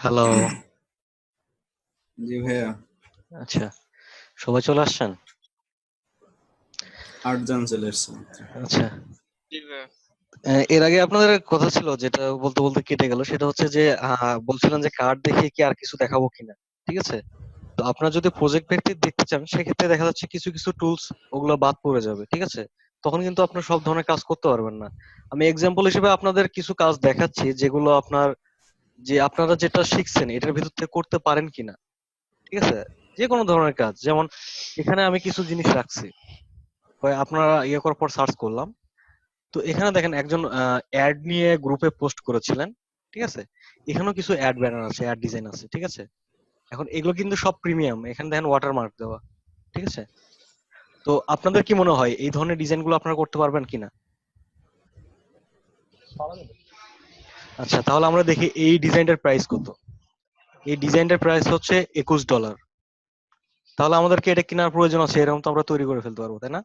Hello. জি ভাইয়া। আচ্ছা, সবাই চলে আসছেন? 8 জন চলে এসছে। আচ্ছা। এর আগে আপনাদের কথা ছিল যেটা বলতে বলতে কেটে গেল, সেটা হচ্ছে যে বলছিলেন যে কার্ড দেখে কি আর কিছু দেখাবো কিনা। ঠিক আছে? তো আপনারা যদি প্রজেক্ট ভিত্তিক দেখতে চান সেক্ষেত্রে দেখা যাচ্ছে কিছু কিছু টুলস ওগুলো বাদ পড়ে যাবে। ঠিক আছে? তখন কিন্তু আপনার সব ধরনের কাজ করতে পারবেন না। আমি এক্সাম্পল হিসেবে আপনাদের কিছু কাজ দেখাচ্ছি যেগুলো আপনারা যেটা শিখছেন এটার ভিতর থেকে করতে পারেন কিনা। ঠিক আছে? যে কোনো ধরনের কাজ, যেমন এখানে আমি কিছু জিনিস রাখছি, আপনারা ইয়ে করার পর সার্চ করলাম। তো এখানে দেখেন একজন অ্যাড নিয়ে গ্রুপে পোস্ট করেছিলেন। ঠিক আছে? এখানেও কিছু অ্যাড ব্যানার আছে, অ্যাড ডিজাইন আছে। ঠিক আছে? এখন এগুলো কিন্তু সব প্রিমিয়াম, এখানে দেখেন ওয়াটারমার্ক দেওয়া। ঠিক আছে? তো আপনাদের কি মনে হয় এই ধরনের ডিজাইন গুলো আপনারা করতে পারবেন কিনা? আচ্ছা, তাহলে আমরা দেখি এই ডিজাইনটার প্রাইস কত। এই ডিজাইনটার প্রাইস হচ্ছে $21। তাহলে আমাদেরকে এটা কেনার প্রয়োজন আছে, এরকম তো আমরা তৈরি করে ফেলতে পারবো, তাই না?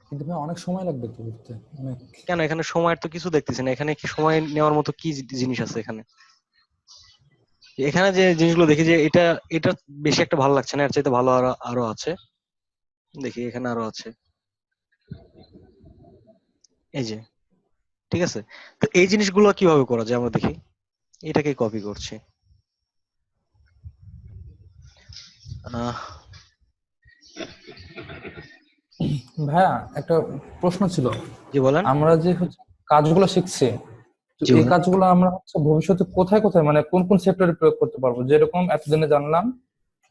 কিন্তু ভাই অনেক সময় লাগবে তো করতে, অনেক। কেন, এখানে সময়ের তো কিছু দেখতেছি না। এখানে কি সময় নেওয়ার মতো কি জিনিস আছে এখানে? এখানে যে জিনিসগুলো দেখি যে এটা এটা বেশি একটা ভালো লাগছে না, এর চাইতে ভালো আরো আরো আছে। দেখি এখানে আরো আছে, এই যে। ঠিক আছে? তো এই জিনিসগুলো কিভাবে করা যায় আমরা দেখি। এটাকে কপি করছি। আহ ভাইয়া একটা প্রশ্ন ছিল। জি বলেন। আমরা যে হচ্ছে কাজগুলো শিখছি, তো জি এই বলেন। কাজগুলো আমরা হচ্ছে ভবিষ্যতে কোথায় কোথায়, মানে কোন কোন সেক্টরে প্রয়োগ করতে পারবো? যেরকম এতদিনে জানলাম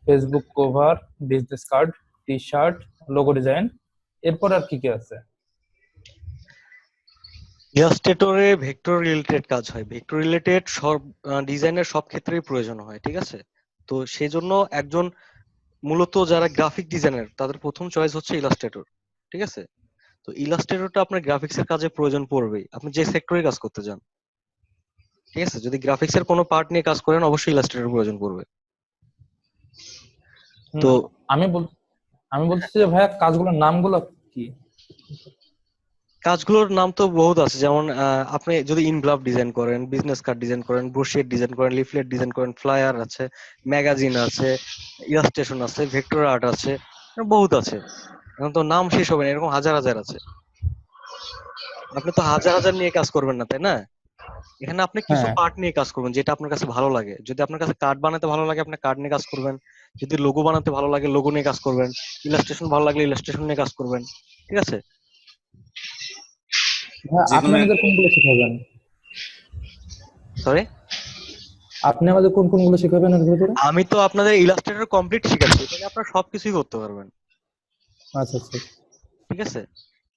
Facebook cover, business card, T shirt, logo design, এরপর আর কি কি আছে? ইলাস্ট্রেটরে ভেক্টর রিলেটেড কাজ হয়, ভেক্টর রিলেটেড সব ডিজাইনের সব ক্ষেত্রেই প্রয়োজন হয়। ঠিক আছে? তো সেজন্য একজন মূলত যারা গ্রাফিক ডিজাইনার তাদের প্রথম চয়েস হচ্ছে ইলাস্ট্রেটর। ঠিক আছে? তো ইলাস্ট্রেটরটা আপনার গ্রাফিক্স এর কাজে প্রয়োজন পড়বেই, আপনি যে সেক্টরে কাজ করতে চান। ঠিক আছে? যদি গ্রাফিক্স এর কোনো পার্ট নিয়ে কাজ করেন অবশ্যই ইলাস্ট্রেটর প্রয়োজন পড়বে। তো না, আমি বল আমি বলছি যে ভাইয়া কাজগুলোর নামগুলো কি? কাজগুলোর নাম তো বহুত আছে, যেমন আপনি যদি ইনভলভ ডিজাইন করেন, বিজনেস কার্ড ডিজাইন করেন, ব্রোশিয়ার ডিজাইন করেন, লিফলেট ডিজাইন করেন, ফ্লায়ার আছে, ম্যাগাজিন আছে, ইলাস্ট্রেশন আছে, ভেক্টর আর্ট আছে, বহুত আছে। এখন তো নাম শেষ হবে না, এরকম হাজার হাজার আছে। আপনি তো হাজার হাজার নিয়ে কাজ করবেন না, তাই না? এখানে আপনি কিছু হ্যাঁ। পার্ট নিয়ে কাজ করবেন যেটা আপনার কাছে ভালো লাগে। যদি আপনার কাছে কার্ড বানাতে ভালো লাগে আপনি কার্ড নিয়ে কাজ করবেন, যদি লোগো বানাতে ভালো লাগে লোগো নিয়ে কাজ করবেন, ইলাস্ট্রেশন ভালো লাগলে ইলাস্ট্রেশন নিয়ে কাজ করবেন। ঠিক আছে? ভাইয়া যে আপনি কোনো আমাদের একটা। কোনগুলো শেখাবেন? সরি, আপনি আমাদের কোন কোনগুলো শেখাবেন এর ভিতরে? আমি তো আপনাদের ইলাস্ট্রেটর কমপ্লিট শিখাচ্ছি, এখানে আপনারা সবকিছুই করতে পারবেন। আচ্ছা আচ্ছা। ঠিক আছে?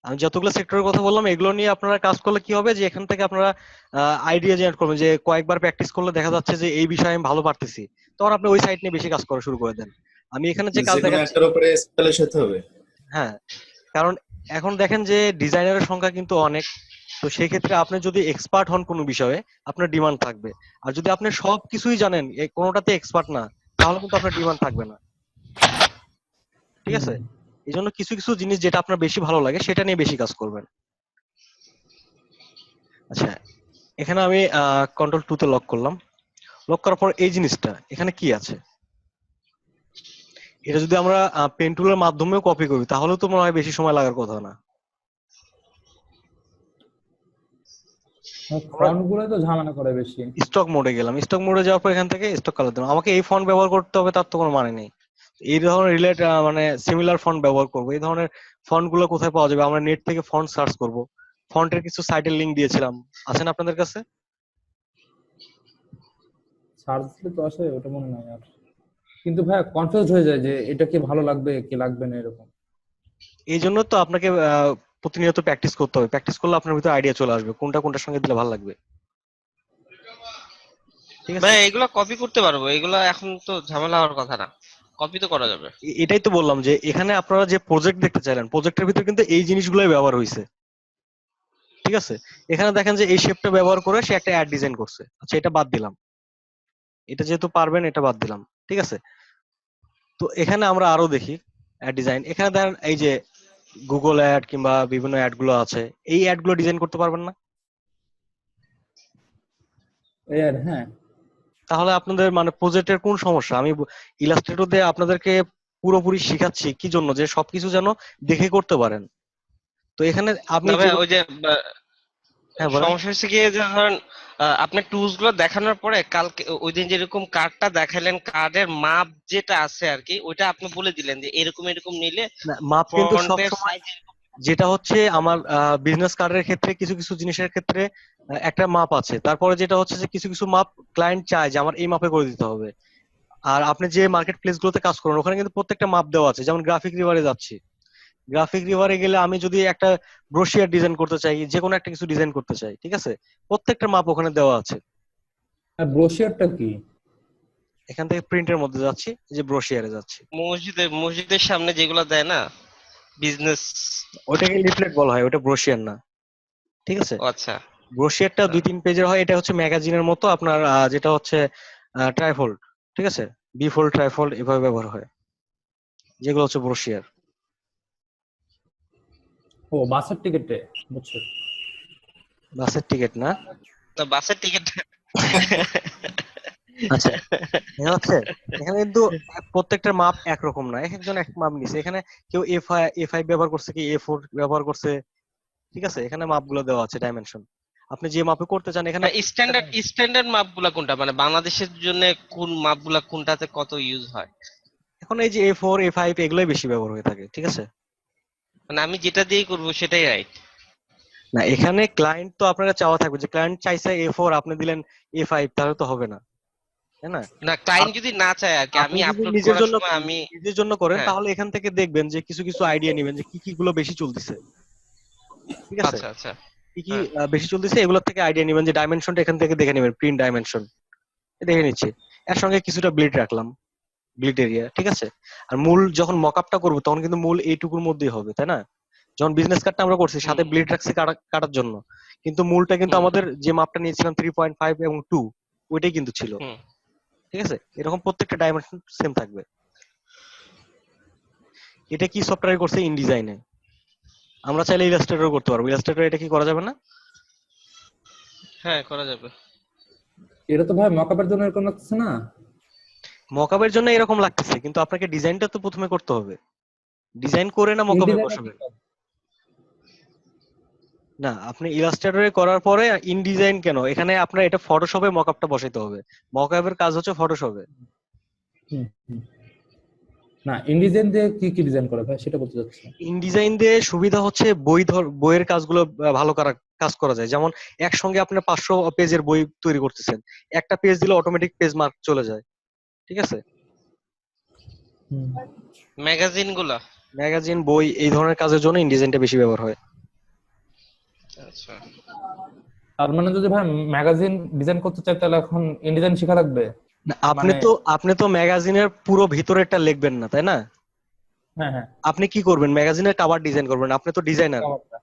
আমি যতগুলো সেক্টরের কথা বললাম এগুলো নিয়ে আপনারা কাজ করলে কি হবে যে এখান থেকে আপনারা আইডিয়া জেনারেট করবেন, যে কয়েকবার প্র্যাকটিস করলে দেখা যাচ্ছে যে এই বিষয়ে আমি ভালো পারতেছি, তখন আপনি ওই সাইট নিয়ে বেশি কাজ করা শুরু করে দেন। আমি এখানে যে কাজ যে কোনো দেখাচ্ছি, একটার উপরে স্পেশালাইজ হতে হবে। হ্যাঁ, কারণ এখন দেখেন যে ডিজাইনারের সংখ্যা কিন্তু অনেক। তো সেই ক্ষেত্রে আপনি যদি এক্সপার্ট হন কোনো বিষয়ে আপনার ডিমান্ড থাকবে। আর যদি আপনি সব কিছুই জানেন কোনোটাতে এক্সপার্ট না, তাহলে কিন্তু আপনার ডিমান্ড থাকবে না। ঠিক হুম। আছে? এই জন্য কিছু কিছু জিনিস যেটা আপনার বেশি ভালো লাগে সেটা নিয়ে বেশি কাজ করবেন। আচ্ছা, এখানে আমি কন্ট্রোল 2 তে লক করলাম। লক করার পর এই জিনিসটা এখানে কি আছে, এটা যদি আমরা পেন টুলের মাধ্যমেও কপি করি তাহলে তো মনে হয় বেশি সময় লাগার কথা না। আমরা ফন্ট গুলো তো ঝামেলা করে বেশি। স্টক মোডে গেলাম, স্টক মোডে যাওয়ার পর এখান থেকে স্টক কালার দিলাম। আমাকে এই ফন্ট ব্যবহার করতে হবে তার তো কোনো মানে নেই। এই ধরনের মানে সিমিলার ফন্ট ব্যবহার করবো। এই ধরনের ফন্ট গুলো কোথায় পাওয়া যাবে? আমরা নেট থেকে ফন্ট সার্চ করব। ফন্টের কিছু সাইটের লিংক দিয়েছিলাম, আছেন আপনাদের কাছে? সার্চ দিলে তো আসে, ওটা মনে নাই আর। কিন্তু ভাইয়া কনফিউজ হয়ে যায় যে এটা কি ভালো লাগবে কি লাগবে না এরকম। এই জন্য তো আপনাকে প্রতিনিয়ত প্র্যাকটিস করতে হবে। প্র্যাকটিস করলে আপনার ভিতরে আইডিয়া চলে আসবে কোনটা কোনটার সঙ্গে দিলে ভালো লাগবে। ঠিক আছে? ভাই এগুলা কপি করতে পারবো, এগুলা এখন তো ঝামেলা হওয়ার কথা না, কপি তো করা যাবে। এটাই তো বললাম যে এখানে আপনারা যে প্রজেক্ট দেখতে চাইলেন প্রজেক্টের ভিতরে কিন্তু এই জিনিসগুলোই ব্যবহার হয়েছে। ঠিক আছে? এখানে দেখেন যে এই শেপটা ব্যবহার করে সে একটা অ্যাড ডিজাইন করছে। আচ্ছা, এটা বাদ দিলাম, এটা যেহেতু পারবেন এটা বাদ দিলাম। ঠিক আছে? তো এখানে আমরা আরো দেখি অ্যাড ডিজাইন। এখানে দেখেন এই যে গুগল অ্যাড কিংবা বিভিন্ন অ্যাড গুলো আছে, এই অ্যাড গুলো ডিজাইন করতে পারবেন না? এই আর হ্যাঁ। তাহলে আপনাদের মানে প্রজেক্টের কোন সমস্যা? আমি ইলাস্ট্রেটর দিয়ে আপনাদেরকে পুরোপুরি শিখাচ্ছি কি জন্য, যে সবকিছু যেন দেখে করতে পারেন। তো এখানে আমি না ভাই, যেগুলো, ওই যে হ্যাঁ বলেন। সমস্যা হচ্ছে গিয়ে যে ধরেন আপনার টুলস গুলো দেখানোর পরে কালকে ওই দিন যেরকম কার্ডটা দেখালেন, কার্ডের মাপ যেটা আছে আর কি, ওইটা আপনি বলে দিলেন যে এরকম এরকম নিলে না, মাপ কিন্তু সব ফন্টের সময়, সাইজ। যেটা হচ্ছে আমার বিজনেস কার্ডের ক্ষেত্রে কিছু কিছু জিনিসের ক্ষেত্রে একটা মাপ আছে, তারপরে যেটা হচ্ছে যে কিছু কিছু মাপ ক্লায়েন্ট চায় যে আমার এই মাপে করে দিতে হবে। আর আপনি যে মার্কেট প্লেস গুলোতে কাজ করেন ওখানে কিন্তু প্রত্যেকটা মাপ দেওয়া আছে। যেমন গ্রাফিক রিভারে যাচ্ছি, গ্রাফিক রিভারে গেলে আমি যদি একটা ব্রোশিয়ার ডিজাইন করতে চাই, যে কোনো একটা কিছু ডিজাইন করতে চাই, ঠিক আছে, প্রত্যেকটা মাপ ওখানে দেওয়া আছে। আর ব্রোশিয়ারটা কি? এখান থেকে প্রিন্টের মধ্যে যাচ্ছি, যে ব্রোশিয়ারে যাচ্ছি, মসজিদের সামনে যেগুলো দেয় না, বিজনেস। ওটাকে লিফলেট বলা হয়, ওটা ব্রোশিয়ার না, ঠিক আছে। আচ্ছা। ব্রোশিয়ারটা আচ্ছা। 2-3 পেজের হয়, এটা হচ্ছে ম্যাগাজিনের মতো আপনার, যেটা হচ্ছে ট্রাইফোল্ড, ঠিক আছে, বিফোল্ড ট্রাইফোল্ড এভাবে ব্যবহার হয়, যেগুলো হচ্ছে ব্রোশিয়ার। ও বাসের টিকিটে, বুঝছো? বাসের টিকিট না? না, বাসের টিকিট। আচ্ছা, দেখা যাচ্ছে এখানে কিন্তু প্রত্যেকটা মাপ একরকম না, এক একজন এক মাপ নিছে এখানে। কেউ এ5 ব্যবহার করছে, কি এ4 ব্যবহার করছে, ঠিক আছে, এখানে মাপগুলো দেওয়া আছে, ডাইমেনশন। আপনি যে মাপে করতে চান এখানে স্ট্যান্ডার্ড মাপগুলা কোনটা, মানে বাংলাদেশের জন্য কোন মাপগুলা কোনটাতে কত ইউজ হয়? এখন এই যে এ4 এ5 এগুলোই বেশি ব্যবহার হয়ে থাকে, ঠিক আছে। মানে আমি যেটা দিয়েই করবো সেটাই রাইট? না, এখানে ক্লায়েন্ট তো আপনারা চাওয়া থাকবে, যে ক্লায়েন্ট চাইছে এ4 আপনি দিলেন এ5, তাহলে তো হবে না, তাই না? না, ক্লায়েন্ট আপ- যদি না চায় আর কি, আপনি আমি যদি আপলোড নিজের করার জন্য সময় আমি। নিজের জন্য করেন হ্যাঁ। তাহলে এখান থেকে দেখবেন যে কিছু কিছু আইডিয়া নেবেন যে কি কি গুলো বেশি চলতেছে, ঠিক আছে, আচ্ছা আচ্ছা। কি কি হ্যাঁ। বেশি চলতেছে এগুলোর থেকে আইডিয়া নেবেন, যে ডাইমেনশনটা এখান থেকে দেখে নেবেন, প্রিন্ট ডাইমেনশন দেখে নিচ্ছি। এর সঙ্গে কিছুটা ব্লিড রাখলাম, ব্লিড এরিয়া, ঠিক আছে। আর মূল যখন মকআপটা করবো তখন কিন্তু মূল এইটুকুর মধ্যেই হবে, তাই না? যখন বিজনেস কার্ডটা আমরা করছি হুম সাথে ব্লিড রাখছি কাটার জন্য, কিন্তু মূলটা কিন্তু হুম আমাদের যে মাপটা নিয়েছিলাম 3.5 এবং 2, ওইটাই কিন্তু ছিল, হুম। ঠিক আছে। এরকম প্রত্যেকটা ডাইমেনশন সেম থাকবে। এটা কি সফটওয়্যার করছে? ইনডিজাইনে। আমরা চাইলে ইলাস্ট্রেটর করতে পারবো, ইলাস্ট্রেটর এটা কি করা যাবে না? হ্যাঁ, করা যাবে। এটা তো ভাই মকআপের জন্য এরকম লাগতেছে না? মকআপের জন্য এরকম লাগতেছে, কিন্তু আপনাকে ডিজাইনটা তো প্রথমে করতে হবে। ডিজাইন করে না মকআপে ইনডিজাইনে কি বসাবেন? কাজ? না, আপনি ইলাস্ট্রেটরে করার পরে ইনডিজাইন কেন? এখানে আপনার এটা ফটোশপে মকআপটা বসাইতে হবে। মকআপের কাজ হচ্ছে ফটোশপে। হুম, হুম। না, ইনডিজাইন দিয়ে কি কি ডিজাইন করে ভাই সেটা বলতে চাচ্ছি। ইনডিজাইন দিয়ে সুবিধা হচ্ছে বইয়ের কাজগুলো ভালো কাজ করা যায়। যেমন একসঙ্গে আপনার 500 পেজের বই তৈরি করতেছেন, একটা পেজ দিলে অটোমেটিক পেজ মার্ক চলে যায়, ঠিক আছে। হুম। ম্যাগাজিন গুলা। ম্যাগাজিন, বই, এই ধরনের কাজের জন্য ইনডিজাইনটা বেশি ব্যবহার হয়। আচ্ছা। তার মানে যদি ভাই ম্যাগাজিন ডিজাইন করতে চাই তাহলে এখন ইনডিজাইন শেখা লাগবে? না, আপনি মানে তো আপনি তো ম্যাগাজিনের পুরো ভিতরেরটা লিখবেন না, তাই না? হ্যাঁ হ্যাঁ, আপনি কি করবেন? ম্যাগাজিনের কভার ডিজাইন করবেন, আপনি তো ডিজাইনার। কাভারটা।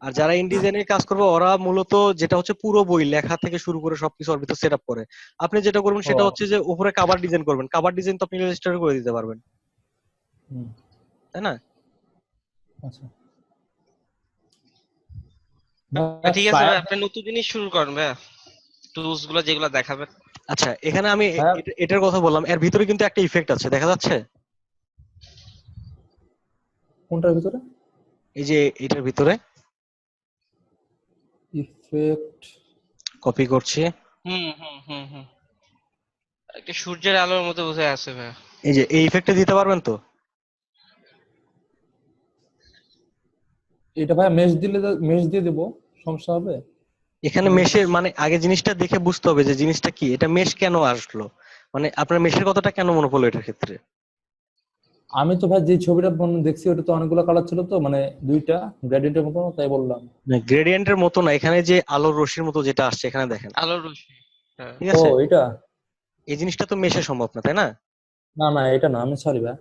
আর যারা ইনডিজাইনের কাজ করবে ওরা মূলত যেটা হচ্ছে পুরো বই লেখা থেকে শুরু করে সবকিছু ওর ভিতর সেট আপ করে। আপনি যেটা করবেন ও সেটা হচ্ছে যে উপরে কভার ডিজাইন করবেন, কভার ডিজাইন তো আপনি রেজিস্টার করে দিতে পারবেন, হুম, তাই না? আচ্ছা ঠিক আছে ভাই। ভাই, আপনি নতুন জিনিস শুরু করেন ভাই, টুলস গুলো যেগুলো দেখাবেন। আচ্ছা, এখানে আমি ভাইয়া, এটার কথা বললাম, এর ভিতরে কিন্তু একটা ইফেক্ট আছে, দেখা যাচ্ছে? কোনটার ভিতরে? এই যে এটার ভিতরে ইফেক্ট? কপি করছি, হুম হুম হুম হুম। একটা সূর্যের আলোর মতো বোঝা আছে ভাই। এই যে এই ইফেক্টটা দিতে পারবেন তো? এটা ভাই মেশ দিলে মেশ দিয়ে দেবো, সমস্যা হবে? এখানে মেশ। মেশের মানে আগে জিনিসটা দেখে বুঝতে হবে যে জিনিসটা কি, এটা মেশ কেন আসলো, মানে আপনার মেশের কথাটা কেন মনে পড়লো এটার ক্ষেত্রে? আমি তো ভাই যে ছবিটা দেখছি ওটা তো অনেকগুলো কালার ছিল, তো মানে দুইটা গ্রেডিয়েন্টের মতো, তাই বললাম। গ্রেডিয়েন্টের মতো না, এখানে যে আলোর রশ্মির মতো যেটা আসছে এখানে দেখেন, আলোর রশ্মি। হ্যাঁ। ঠিক ও আছে। এটা? এই জিনিসটা তো মেশে সম্ভব না, তাই না? না না, এটা না, আমি সরি ভাই।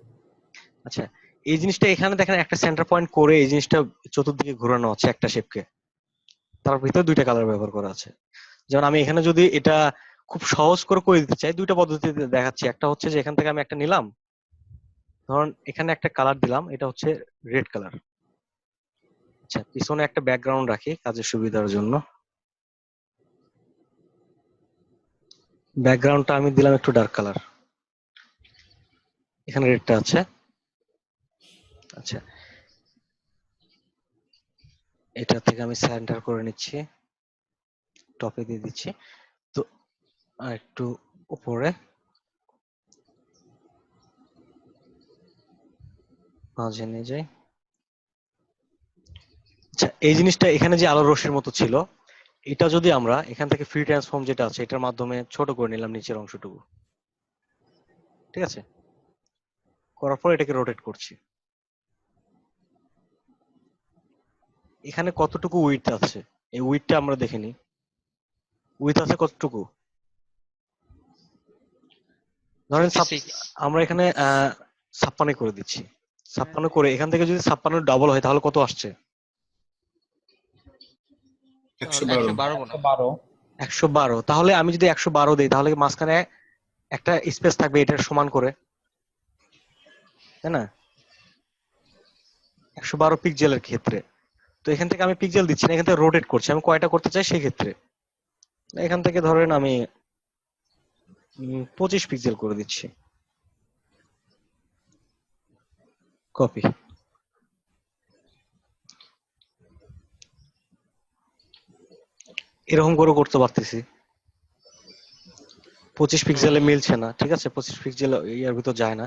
আচ্ছা, এই জিনিসটা এখানে দেখেন একটা সেন্টার পয়েন্ট করে এই জিনিসটা চতুর্দিকে ঘোরানো হচ্ছে একটা শেপকে, তার ভিতরে দুইটা কালার ব্যবহার করা আছে। যেমন আমি এখানে যদি এটা খুব সহজ করে দিতে চাই, দুইটা পদ্ধতিতে দেখাচ্ছি। একটা হচ্ছে যে এখান থেকে আমি একটা নিলাম, ধরুন এখানে একটা কালার দিলাম, এটা হচ্ছে রেড কালার। আচ্ছা, পিছনে একটা ব্যাকগ্রাউন্ড রাখি কাজের সুবিধার জন্য। ব্যাকগ্রাউন্ডটা আমি দিলাম একটু ডার্ক কালার, এখানে রেডটা আছে। আচ্ছা, এটা থেকে আমি সেন্টার করে নিচ্ছি, টপে দিয়ে দিচ্ছি। তো আর একটু উপরে মাঝে নিয়ে যাই। আচ্ছা, এই জিনিসটা এখানে যে আলোর রশ্মির মতো ছিল, এটা যদি আমরা এখান থেকে ফ্রি ট্রান্সফর্ম যেটা আছে এটার মাধ্যমে ছোট করে নিলাম নিচের অংশটুকু, ঠিক আছে? করার পর এটাকে রোটেট করছি। এখানে কতটুকু উইডথ আছে এই উইডথটা আমরা দেখে নিই। উইডথ আছে কতটুকু? ধরেন 56 আমরা এখানে 56 করে দিচ্ছি। 56 করে এখান থেকে যদি 56 ডাবল হয় তাহলে কত আসছে? 112। 112 বলো। 12। 112। তাহলে আমি যদি 112 দিই তাহলে মাঝখানে একটা স্পেস থাকবে এটার সমান করে, তাই না? 112 পিক্সেলের ক্ষেত্রে। তো এখান থেকে আমি পিক্সেল দিচ্ছি না, এখান থেকে রোটেট করছি। আমি কয়টা করতে চাই সেই ক্ষেত্রে এখান থেকে ধরেন আমি 25 পিক্সেল করে দিচ্ছি। কপি। এরকম করে করতে পারতেছি। 25 পিক্সেলে মিলছে না, ঠিক আছে? 25 পিক্সেল ইয়ার ভিতর যায় না।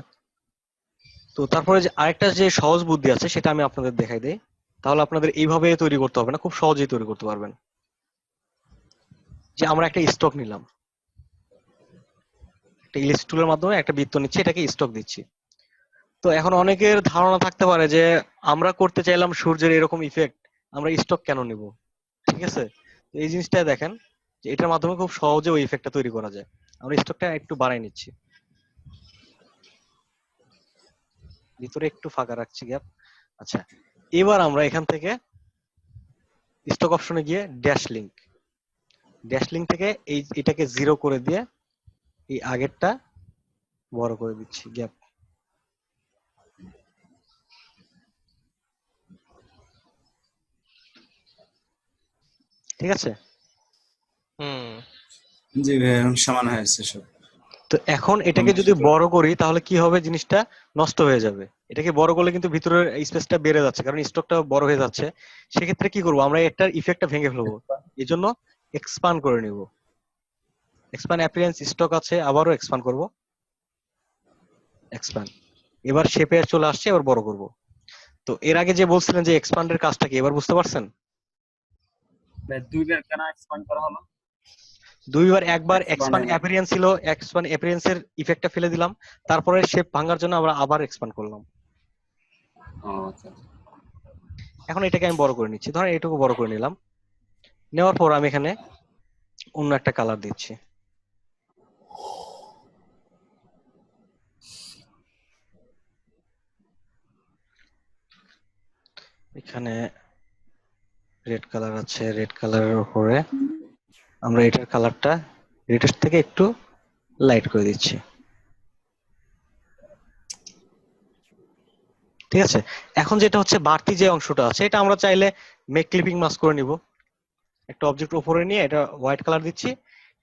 তো তারপরে যে আরেকটা যে সহজ বুদ্ধি আছে সেটা আমি আপনাদের দেখাই দেই, তাহলে আপনাদের এইভাবে তৈরি করতে হবে না, খুব সহজেই তৈরি করতে পারবেন। যে আমরা একটা স্টক নিলাম, একটা ইলিশ টুলের মাধ্যমে একটা বৃত্ত নিচ্ছি, এটাকে স্টক দিচ্ছি। তো এখন অনেকের ধারণা থাকতে পারে যে আমরা করতে চাইলাম সূর্যের এরকম ইফেক্ট, আমরা স্টক কেন নিব? ঠিক আছে, তো এই জিনিসটা দেখেন যে এটার মাধ্যমে খুব সহজে ওই ইফেক্টটা তৈরি করা যায়। আমরা স্টকটা একটু বাড়াই নিচ্ছি, ভিতরে একটু ফাঁকা রাখছি গ্যাপ। আচ্ছা, এবার আমরা এখান থেকে স্টক অপশনে গিয়ে ড্যাশ লিঙ্ক থেকে এটাকে 0 করে দিয়ে এই আগেরটা বড় করে দিচ্ছি গ্যাপ, ঠিক আছে? হুম। জি ভাই, এখন সমান হয়েছে সব। তো এখন এটাকে যদি বড় করি তাহলে কি হবে? জিনিসটা নষ্ট হয়ে যাবে। এটাকে বড় করলে কিন্তু ভিতরের স্পেসটা বেড়ে যাচ্ছে, কারণ স্টকটা বড় হয়ে যাচ্ছে। সেক্ষেত্রে কি করব? আমরা এটার ইফেক্টটা ভেঙে ফেলবো, এই জন্য এক্সপান্ড করে নিব। এক্সপান্ড অ্যাপিয়ারেন্স স্টক আছে, আবারও এক্সপান্ড করব, এক্সপান্ড। এবার শেপে চলে আসছে, এবার বড় করব। তো এর আগে যে বলছিলেন যে এক্সপান্ডের কাজটা কি, এবার বুঝতে পারছেন? দুইবার কেন এক্সপান্ড করা হলো? দুইবার, একবার Expand এক্সপান্ড হয়নি। অ্যাপিয়ারেন্স ছিল, এক্সপান্ড অ্যাপিয়ারেন্সের ইফেক্টটা ফেলে দিলাম, তারপরে শেপ ভাঙার জন্য আমরা আবার এক্সপান্ড করলাম। ও আচ্ছা। এখন এটাকে আমি বড় করে নিচ্ছি, ধরেন এটুকু বড় করে নিলাম। নেওয়ার পর আমি এখানে অন্য একটা কালার দিচ্ছি। এখানে রেড কালার আছে, রেড কালারের উপরে আমরা এটার কালারটা রেডের থেকে একটু লাইট করে দিচ্ছি, ঠিক আছে? এখন যেটা হচ্ছে বাড়তি যে অংশটা আছে এটা আমরা চাইলে মেক ক্লিপিং মাস্ক করে নিব। একটা অবজেক্ট উপরে নিয়ে এটা হোয়াইট কালার দিচ্ছি,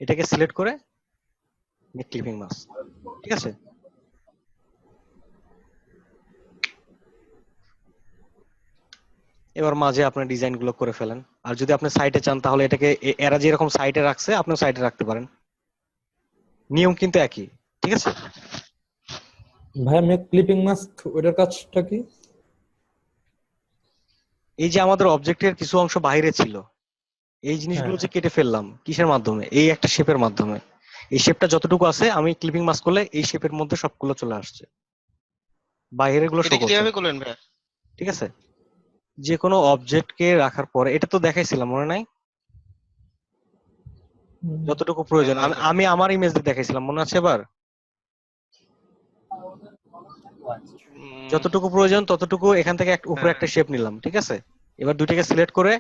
এটাকে সিলেক্ট করে মেক ক্লিপিং মাস্ক, ঠিক আছে? এবার মাঝে আপনার ডিজাইন গুলো করে ফেলেন। আর যদি আপনি সাইটে চান তাহলে এটাকে এরা যেরকম সাইটে রাখছে আপনিও সাইটে রাখতে পারেন, নিয়ম কিন্তু একই, ঠিক আছে? ভাইয়া মেক ক্লিপিং মাস্ক ওটার কাজটা কি? এই যে আমাদের অবজেক্টের কিছু অংশ বাইরে ছিল, এই জিনিসগুলো যে কেটে ফেললাম কিসের মাধ্যমে? এই একটা শেপের মাধ্যমে। এই শেপটা যতটুকু আছে আমি ক্লিপিং মাস্ক করলে এই শেপের মধ্যে সবগুলো চলে আসছে, বাইরের গুলো শো এটা করছে, কিভাবে করলেন ভাই? ঠিক আছে? যে কোনো অবজেক্টকে রাখার পরে, এটা তো দেখাইছিলাম মনে নাই? যতটুকু প্রয়োজন না আমি তো। আমি আমার ইমেজ দিয়ে দেখাইছিলাম, মনে আছে এবার? যতটুকু প্রয়োজন ততটুকু এখান থেকে উপরে হ্যাঁ। একটা শেপ নিলাম, ঠিক আছে? এবার দুইটাকে সিলেক্ট করে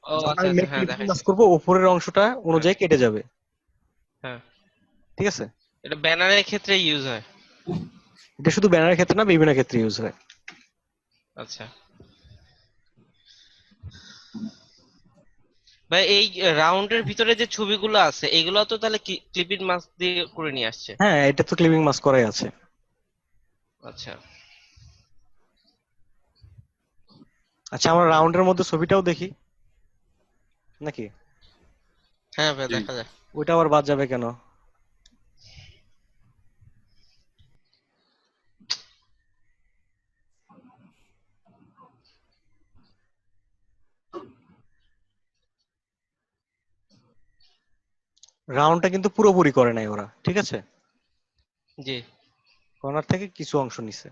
ও যখন আচ্ছা আমি আচ্ছা, মেক হ্যাঁ ক্লিপিং মাস্ক দেখাইছে। করবো উপরের অংশটা হ্যাঁ অনুযায়ী কেটে যাবে, হ্যাঁ। ঠিক আছে? এটা ব্যানারের ক্ষেত্রে ইউজ হয়। এটা শুধু ব্যানারের ক্ষেত্রে না, বিভিন্ন ক্ষেত্রে ইউজ হয়। আচ্ছা। ভাই এই রাউন্ডের ভিতরে যে ছবিগুলো আছে এগুলো তো তাহলে ক্লিপিং মাস্ক দিয়ে করে নিয়ে আসছে। হ্যাঁ, এটা তো ক্লিপিং মাস্ক করাই আছে। আচ্ছা। আচ্ছা, আমরা রাউন্ডের মধ্যে ছবিটাও দেখি নাকি? হ্যাঁ ভাই জি। দেখা যায়। ওইটা আবার বাদ যাবে কেন? রাউন্ডটা কিন্তু পুরোপুরি করে নাই ওরা, ঠিক আছে? জি। কর্নার থেকে কিছু অংশ নিছে।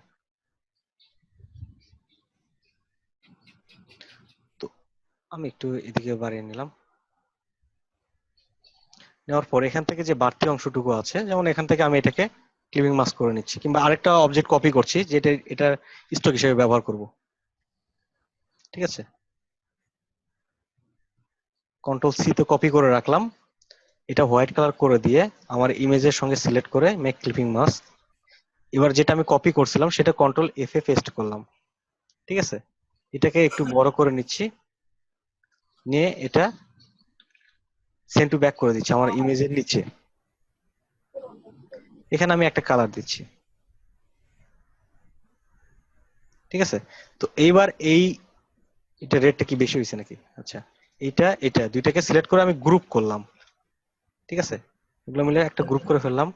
তো আমি একটু এদিকে বাড়িয়ে নিলাম। নেওয়ার পর এখান থেকে যে বাড়তি অংশটুকু আছে, যেমন এখান থেকে আমি এটাকে ক্লিপিং মাস্ক করে নিচ্ছি, কিংবা আরেকটা অবজেক্ট কপি করছি যেটা এটা স্টক হিসেবে ব্যবহার করব, ঠিক আছে? কন্ট্রোল সি তে কপি করে রাখলাম, এটা হোয়াইট কালার করে দিয়ে আমার ইমেজের সঙ্গে সিলেক্ট করে মেক ক্লিপিং মাস্ক। এবার যেটা আমি কপি করছিলাম সেটা কন্ট্রোল এফ এ পেস্ট করলাম, ঠিক আছে? এটাকে একটু বড় করে নিচ্ছি, নিয়ে এটা সেন্ড টু ব্যাক করে দিচ্ছি আমার ইমেজের নিচে। এখানে আমি একটা কালার দিচ্ছি, ঠিক আছে? তো এইবার এটা রেটটা কি বেশি হয়েছে নাকি? আচ্ছা, এটা দুইটাকে সিলেক্ট করে আমি গ্রুপ করলাম, ঠিক আছে? এগুলো মিলে একটা গ্রুপ করে ফেললাম।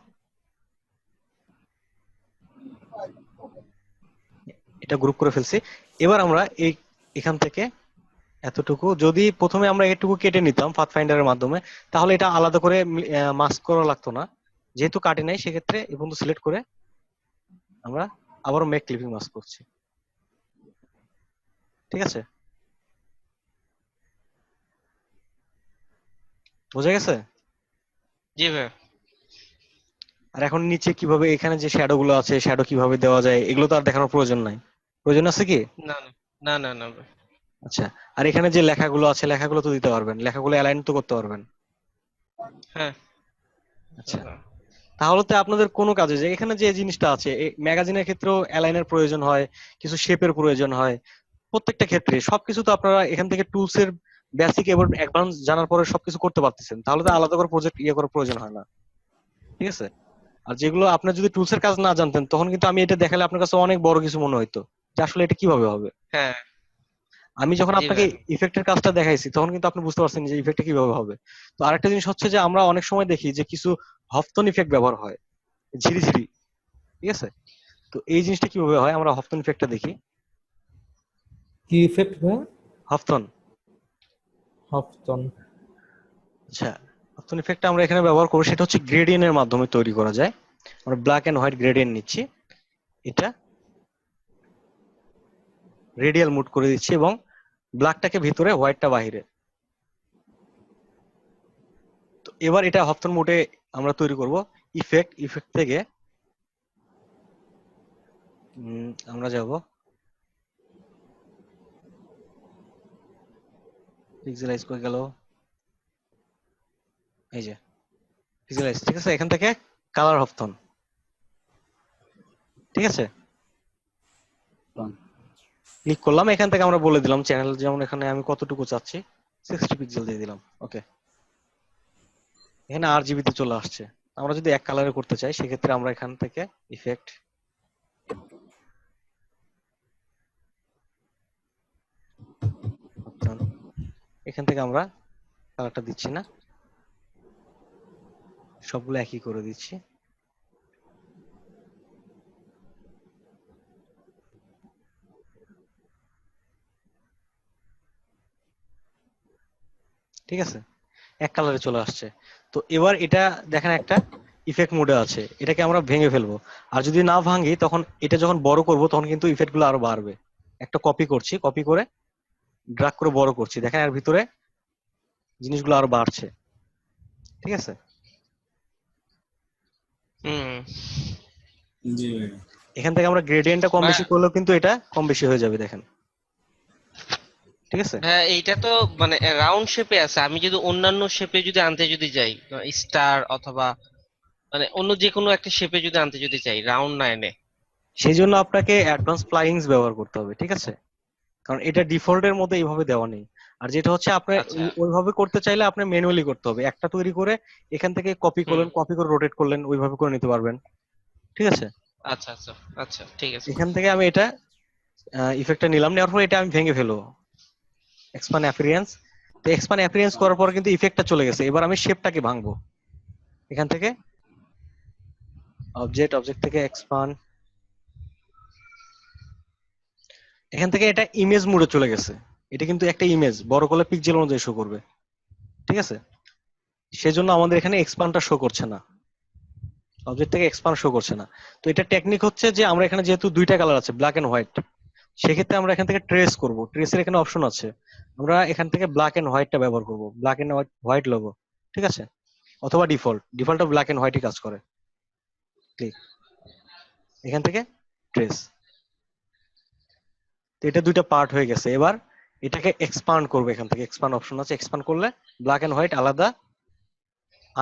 এটা গ্রুপ করে ফেলছি। এবার আমরা এখান থেকে এতটুকু যদি প্রথমে আমরা এটুকু কেটে নিতাম পাথ ফাইন্ডারের মাধ্যমে, তাহলে এটা আলাদা করে মাস্ক করা লাগতো না। যেহেতু কাটে নাই, সেক্ষেত্রে এই বন্ধু সিলেক্ট করে আমরা আবারও মেক ক্লিপিং মাস্ক করছি, ঠিক আছে? বোঝা গেছে? জি ভাই। আর এখন নিচে কিভাবে এখানে যে শ্যাডো গুলো আছে, শ্যাডো কিভাবে দেওয়া যায়, এগুলো তো আর দেখানোর প্রয়োজন নাই। প্রয়োজন আছে কি? না না না না না ভাই। আচ্ছা, আর এখানে যে লেখাগুলো আছে, লেখাগুলো তো দিতে পারবেন, লেখাগুলো অ্যালাইন তো করতে পারবেন। হ্যাঁ। আচ্ছা, তাহলে তো আপনাদের কোনো কাজে যে এখানে যে জিনিসটা আছে, ম্যাগাজিনের ক্ষেত্রেও অ্যালাইনের প্রয়োজন হয়, কিছু শেপের প্রয়োজন হয়। প্রত্যেকটা ক্ষেত্রে সবকিছু তো আপনারা এখান থেকে টুলস এর বেসিক এবং অ্যাডভান্স জানার পরে সবকিছু করতে পারতেছেন, তাহলে তো আলাদা করে প্রজেক্ট করার প্রয়োজন হয় না, ঠিক আছে? আর যেগুলো আপনার যদি টুলস এর কাজ না জানতেন, তখন কিন্তু আমি এটা দেখালে আপনার কাছে অনেক বড় কিছু মনে হইতো যে আসলে এটা কিভাবে হবে। হ্যাঁ। আমি যখন জি আপনাকে ভাই। ইফেক্টের কাজটা দেখাইছি, তখন কিন্তু আপনি বুঝতে পারছেন যে ইফেক্টটা কিভাবে হবে। তো আরেকটা জিনিস হচ্ছে যে আমরা অনেক সময় দেখি যে কিছু হফতন ইফেক্ট ব্যবহার হয়, ঝিরি ঝিরি, ঠিক আছে? তো এই জিনিসটা কিভাবে হয়, আমরা হফতন ইফেক্টটা দেখি। কি ইফেক্ট ভাই? হফতন। হফটন। আচ্ছা, হফতন ইফেক্টটা আমরা এখানে ব্যবহার করব, সেটা হচ্ছে গ্রেডিয়েন্টের মাধ্যমে তৈরি করা যায়। আমরা ব্ল্যাক এন্ড হোয়াইট গ্রেডিয়েন্ট নিচ্ছি, এটা রেডিয়াল মুড করে দিচ্ছি এবং ব্ল্যাকটাকে ভিতরে, হোয়াইটটা বাহিরে। তো এবার এটা হফতন মোডে আমরা তৈরি করব। ইফেক্ট থেকে আমরা যাব পিক্সেলাইজ করে গেল, এই যে পিক্সেলাইজ, ঠিক আছে? এখান থেকে কালার হফতন, ঠিক আছে? ক্লিক করলাম, এখান থেকে আমরা বলে দিলাম চ্যানেল, যেমন এখানে আমি কতটুকু চাচ্ছি, 60 পিক্সেল দিয়ে দিলাম, ওকে। এখানে RGB তে চলে আসছে। আমরা যদি এক কালারে করতে চাই, সেক্ষেত্রে আমরা এখান থেকে ইফেক্ট, এখান থেকে আমরা কালারটা দিচ্ছি না, সবগুলো একই করে দিচ্ছি। ঠিক আছে, এক কালারে চলে আসছে। তো এবার এটা দেখেন একটা ইফেক্ট মোডে আছে, এটাকে আমরা ভেঙে ফেলবো। আর যদি না ভাঙি, তখন এটা যখন বড় করব, তখন কিন্তু ইফেক্ট গুলো আরো বাড়বে। একটা কপি করছি, কপি করে ড্রাগ করে বড় করছি, দেখেন এর ভিতরে জিনিসগুলো আরো বাড়ছে, ঠিক আছে? হুম। জি ভাই। এখান থেকে আমরা গ্রেডিয়েন্টটা কম ভাই বেশি করলেও কিন্তু এটা কম বেশি হয়ে যাবে, দেখেন, ঠিক আছে? ভাই এইটা তো মানে রাউন্ড শেপে আছে, আমি যদি অন্যান্য শেপে যদি আনতে যদি যাই, স্টার অথবা মানে অন্য যে কোনো একটা শেপে যদি আনতে যদি চাই, রাউন্ড না এনে। সেই জন্য আপনাকে অ্যাডভান্স প্লাগইনস ব্যবহার করতে হবে, ঠিক আছে? কারণ এটা ডিফল্টের মধ্যে এইভাবে দেওয়া নেই। আর যেটা হচ্ছে আপনি আচ্ছা ওইভাবে করতে চাইলে আপনি ম্যানুয়ালি করতে হবে, একটা তৈরি করে এখান থেকে কপি হুম করলেন, কপি করে রোটেট করলেন, ওইভাবে করে নিতে পারবেন। ঠিক আছে, আচ্ছা আচ্ছা আচ্ছা ঠিক আছে। এখান থেকে আমি এটা ইফেক্টটা নিলাম, নেওয়ার পর এটা আমি ভেঙে ফেলবো, এক্সপান্ড অ্যাপিয়ারেন্স। তো এক্সপান্ড অ্যাপিয়ারেন্স করার পর কিন্তু ইফেক্টটা চলে গেছে, এবার আমি শেপটাকে ভাঙবো। এখান থেকে অবজেক্ট থেকে এক্সপান্ড, এখান থেকে এটা ইমেজ মোডে চলে গেছে। এটা কিন্তু একটা ইমেজ বড় করলে পিক্সেল অনুযায়ী শো করবে। ঠিক আছে, সেজন্য আমাদের এখানে এক্সপান্ডটা শো করছে না, অবজেক্ট থেকে এক্সপান্ড শো করছে না। তো এটা টেকনিক হচ্ছে যে আমরা এখানে যেহেতু দুইটা কালার আছে ব্ল্যাক এন্ড হোয়াইট, সেক্ষেত্রে আমরা এখান থেকে ট্রেস করব, ট্রেসের এখানে অপশন আছে, আমরা এখান থেকে ব্ল্যাক এন্ড হোয়াইটটা ব্যবহার করব, ব্ল্যাক এন্ড হোয়াইট লোগো। ঠিক আছে, অথবা ডিফল্টটা ব্ল্যাক এন্ড হোয়াইটই কাজ করে। ক্লিক, এখান থেকে ট্রেস। তো এটা দুইটা পার্ট হয়ে গেছে, এবার এটাকে এক্সপান্ড করবো, এখান থেকে এক্সপান্ড অপশন আছে, এক্সপান্ড করলে ব্ল্যাক এন্ড হোয়াইট আলাদা,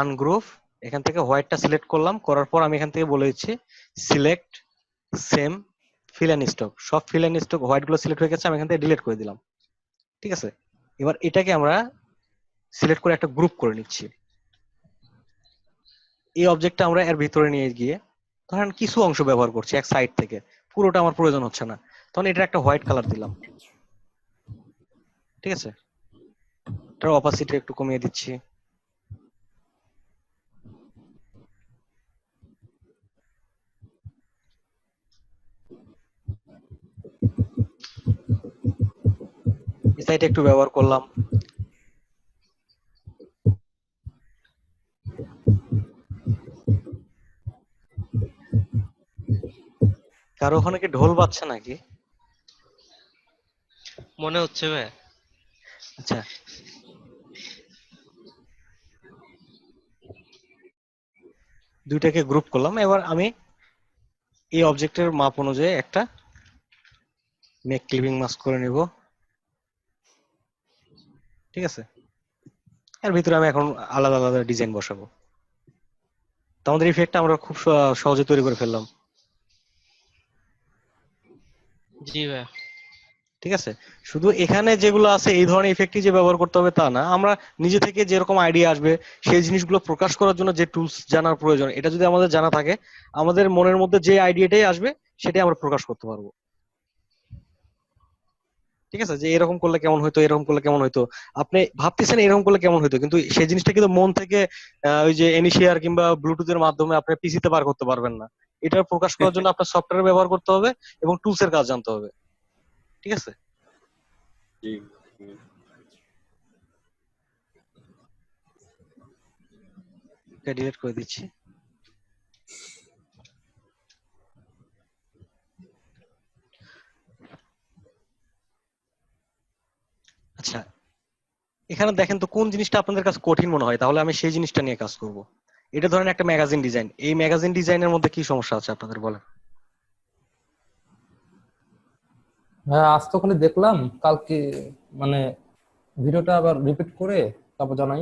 আনগ্রুভ, এখান থেকে হোয়াইটটা সিলেক্ট করলাম, করার পর আমি এখান থেকে বলে দিচ্ছি select same fill and stroke, সব ফিল এন্ড স্টক হোয়াইট গুলো সিলেক্ট হয়ে গেছে, আমি এখান থেকে ডিলিট করে দিলাম। ঠিক আছে, এবার এটাকে আমরা সিলেক্ট করে একটা গ্রুপ করে নিচ্ছি। এই অবজেক্টটা আমরা এর ভিতরে নিয়ে গিয়ে ধরেন কিছু অংশ ব্যবহার করছি এক সাইড থেকে, পুরোটা আমার প্রয়োজন হচ্ছে না, তখন এটা একটা হোয়াইট কালার দিলাম। ঠিক আছে, এটার অপাসিটি একটু কমিয়ে দিচ্ছি। এই সাইডে একটু ব্যবহার করলাম। কারো ওখানে কি ঢোল বাজছে নাকি? মনে হচ্ছে ভাই। আচ্ছা, দুইটাকে গ্রুপ করলাম, এবার আমি এই অবজেক্টের মাপ অনুযায়ী একটা মেক ক্লিপিং মাস্ক করে নিব। ঠিক আছে, এর ভিতরে আমি এখন আলাদা আলাদা ডিজাইন বসাবো। তো আমাদের ইফেক্টটা আমরা খুব সহজে তৈরি করে ফেললাম। জি ভাই। ঠিক আছে, শুধু এখানে যেগুলো আছে এই ধরনের ইফেক্টই যে ব্যবহার করতে হবে তা না, আমরা নিজে থেকে যেরকম আইডিয়া আসবে সেই জিনিসগুলো প্রকাশ করার জন্য যে টুলস জানার প্রয়োজন, এটা যদি আমাদের জানা থাকে, আমাদের মনের মধ্যে যে আইডিয়াটাই আসবে সেটাই আমরা প্রকাশ করতে পারবো। ঠিক আছে, যে এরকম করলে কেমন হইতো, এরকম করলে কেমন হইতো, আপনি ভাবতেছেন এরকম করলে কেমন হইতো, কিন্তু সেই জিনিসটা কিন্তু মন থেকে ওই যে এনিশিয়ার কিংবা ব্লুটুথের মাধ্যমে আপনি পিসিতে বার করতে পারবেন না। এটা প্রকাশ করার জন্য আপনার সফটওয়্যার ব্যবহার করতে হবে এবং টুলস এর কাজ জানতে হবে। ঠিক আছে, জি। এটা ডিলিট করে দিচ্ছি। আচ্ছা, এখানে দেখেন তো কোন জিনিসটা আপনাদের কাছে কঠিন মনে হয়, তাহলে আমি সেই জিনিসটা নিয়ে কাজ করব। এটা ধরেন একটা ম্যাগাজিন ডিজাইন, এই ম্যাগাজিন ডিজাইনের মধ্যে কি সমস্যা আছে আপনাদের বলেন? হ্যাঁ, আজ তো খালি দেখলাম, কালকে মানে ভিডিওটা আবার রিপিট করে তারপর জানাই।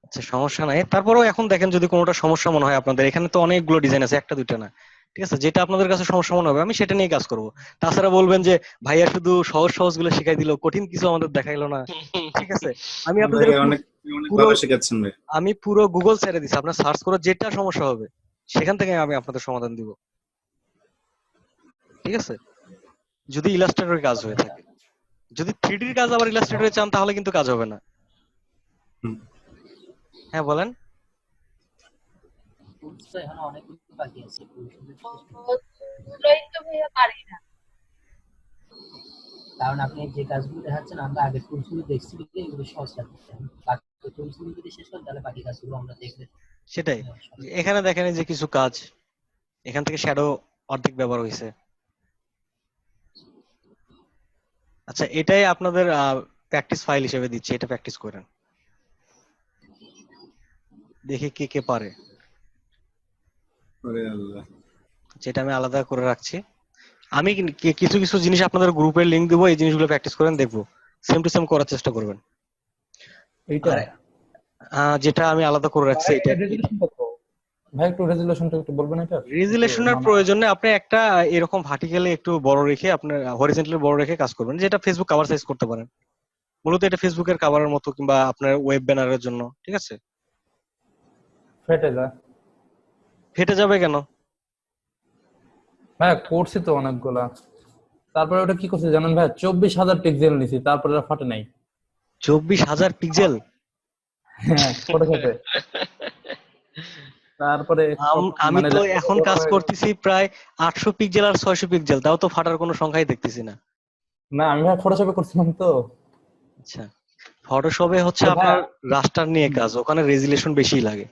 আচ্ছা, সমস্যা নাই, তারপরেও এখন দেখেন যদি কোনোটা সমস্যা মনে হয় আপনাদের, এখানে তো অনেকগুলো ডিজাইন আছে, একটা দুইটা না। ঠিক আছে, যেটা আপনাদের কাছে সমস্যা মনে হবে আমি সেটা নিয়ে কাজ করব। তাছাড়া বলবেন যে ভাইয়া শুধু সহজ সহজ গুলো শিখাই দিল, কঠিন কিছু আমাদের দেখাইলো না। ঠিক আছে, আমি আপনাদের ভাই অনেক অনেক পুরো ভালো শেখাচ্ছেন ভাই। আমি পুরো গুগল ছেড়ে দিছি, আপনার সার্চ করে যেটা সমস্যা হবে সেখান থেকে আমি আপনাদের সমাধান দিব। ঠিক আছে, যদি ইলাস্ট্রেটরের কাজ হয়ে থাকে, যদি থ্রিডির কাজ আবার ইলাস্ট্রেটরে চান তাহলে কিন্তু কাজ হবে না। হুম। হ্যাঁ বলেন। ওগুলোই তো ভাইয়া পারি না। কারণ আপনি যে কাজগুলো দেখাচ্ছেন আমরা আগে টুলসগুলো দেখছি দেখে এগুলো সহজ লাগছে, বাকি টুলসগুলো যদি শেষ হয় তাহলে বাকি কাজগুলো আমরা দেখলে সেটাই, এখানে দেখেন এই যে কিছু কাজ, এখান থেকে শ্যাডো অর্ধেক ব্যবহার হয়েছে। আচ্ছা, এটাই আপনাদের প্র্যাকটিস ফাইল হিসেবে দিচ্ছি, এটা প্র্যাকটিস করেন, দেখি কে কে পারে। ওরে আল্লাহ। যেটা আমি আলাদা করে রাখছি, আমি কিছু কিছু জিনিস আপনাদের গ্রুপের লিংক দিব, এই জিনিসগুলো প্র্যাকটিস করেন, দেখবো সেম টু সেম করার চেষ্টা করবেন। এইটা যেটা আমি আলাদা করে রাখছি ভাই, এটা রেজুলেশন কত? ভাই একটু রেজুলেশনটা একটু বলবেন এটা? রেজুলেশনের প্রয়োজনে আপনি একটা এরকম ভার্টিক্যালি একটু বড় রেখে আপনার হরিজন্টালি বড় রেখে কাজ করবেন, যেটা ফেসবুক কভার সাইজ করতে পারেন। মূলত এটা ফেসবুকের কভারের মতো কিংবা আপনার ওয়েব ব্যানারের জন্য, ঠিক আছে? ফেটে যায়। ফেটে যাবে কেন? ভাইয়া করছি তো অনেকগুলা, তারপরে ওটা কি করছে জানেন ভাই, 24,000 পিক্সেল নিছি, তারপরে আর ফাটে নাই। 24,000 পিক্সেল? হ্যাঁ ফটোশপে। তারপরে সব আমি মানে তো ল্যাপটপে এখন বড় কাজ হয়ে গেছে। করতেছি প্রায় 800 পিক্সেল আর 600 পিক্সেল, তাও তো ফাটার কোনো সংখ্যাই দেখতেছি না। না আমি ভাই ফটোশপে করছিলাম তো। আচ্ছা, ফটোশপে হচ্ছে তো ভাইয়া আপনার রাস্টার নিয়ে কাজ, ওখানে রেজুলেশন বেশি লাগে।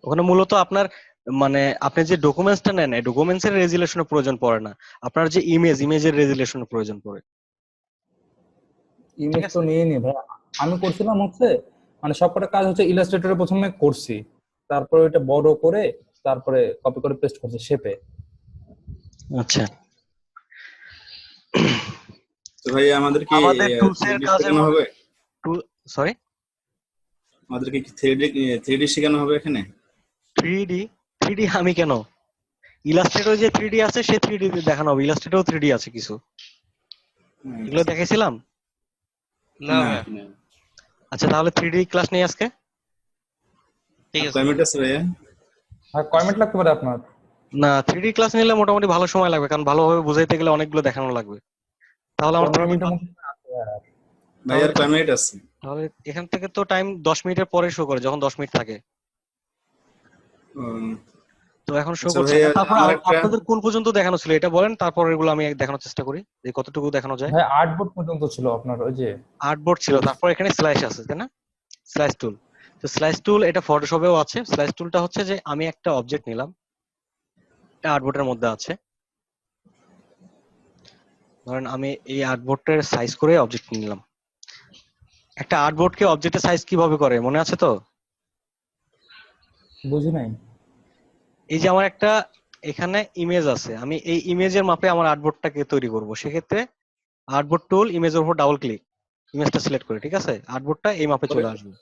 ওখানে মূলত আপনার মানে আপনি যে ডকুমেন্টসটা নেন, এই ডকুমেন্টস এর রেজুলেশনের প্রয়োজন পড়ে না, আপনার যে ইমেজের রেজুলেশনের প্রয়োজন পড়ে, ঠিক ইমেজ তো আছে? নিয়ে নি ভাই। আমি করছিলাম হচ্ছে মানে সবকটা কাজ হচ্ছে ইলাস্ট্রেটরে প্রথমে করছি, তারপরে ওইটা বড় করে তারপরে কপি করে পেস্ট করছি শেপে। আচ্ছা, তো ভাই আমাদের কি আমাদের টুলস এর 3D কাজের শেখানো মধ্যে হবে? সরি, আমাদের কি 3D শেখানো হবে এখানে? 3D? 3D আমি কেন? ইলাস্ট্রেটর যে 3D আছে সে 3D দেখানো হবে, ইলাস্ট্রেটরও 3D আছে কিছু, এগুলো দেখাইছিলাম। না না ভাইয়া, না। আচ্ছা, তাহলে 3D ক্লাস নেই আজকে। ঠিক আর আছে। কয় মিনিট আছে ভাইয়া? আর কয় মিনিট লাগতে পারে আপনার? না, 3D ক্লাস নিলে মোটামুটি ভালো সময় লাগবে, কারণ ভালোভাবে বুঝাইতে গেলে অনেকগুলো দেখানো লাগবে। তাহলে আমার 15 3D মিনিটের মধ্যে আছে আর। ভাই আর কয় মিনিট আছে? তাহলে এখান থেকে তো টাইম 10 মিনিটের পরে শো করে, যখন 10 মিনিট থাকে। উম, তো এখন শো আচ্ছা করছে ভাইয়া না। তারপর আমার একটা আপনাদের কোন পর্যন্ত দেখানো ছিল এটা বলেন, তারপর এগুলো আমি দেখানোর চেষ্টা করি যে কতটুকু দেখানো যায়। ভাই আর্টবোর্ড পর্যন্ত ছিল আপনার ওই যে আর্টবোর্ড ছিল, tools। তারপর এখানে স্লাইস আছে, তাই না? স্লাইস টুল। তো স্লাইস টুল এটা ফটোশপেও আছে। স্লাইস টুলটা হচ্ছে যে আমি একটা অবজেক্ট নিলাম, এটা আর্টবোর্ডের মধ্যে আছে। ধরেন আমি এই আর্টবোর্ডের সাইজ করে অবজেক্ট নিলাম। একটা আর্টবোর্ডকে অবজেক্টের সাইজ কিভাবে করে মনে আছে তো? বুঝি নাই। এই যে আমার একটা এখানে ইমেজ আছে, আমি এই ইমেজের মাপে আমার আর্টবোর্ডটাকে তৈরি করব। সেক্ষেত্রে আর্টবোর্ড টুল, ইমেজের উপর ডাবল ক্লিক, ইমেজটা সিলেক্ট করে, ঠিক আছে, আর্টবোর্ডটা এই মাপে পরে চলে আসবে।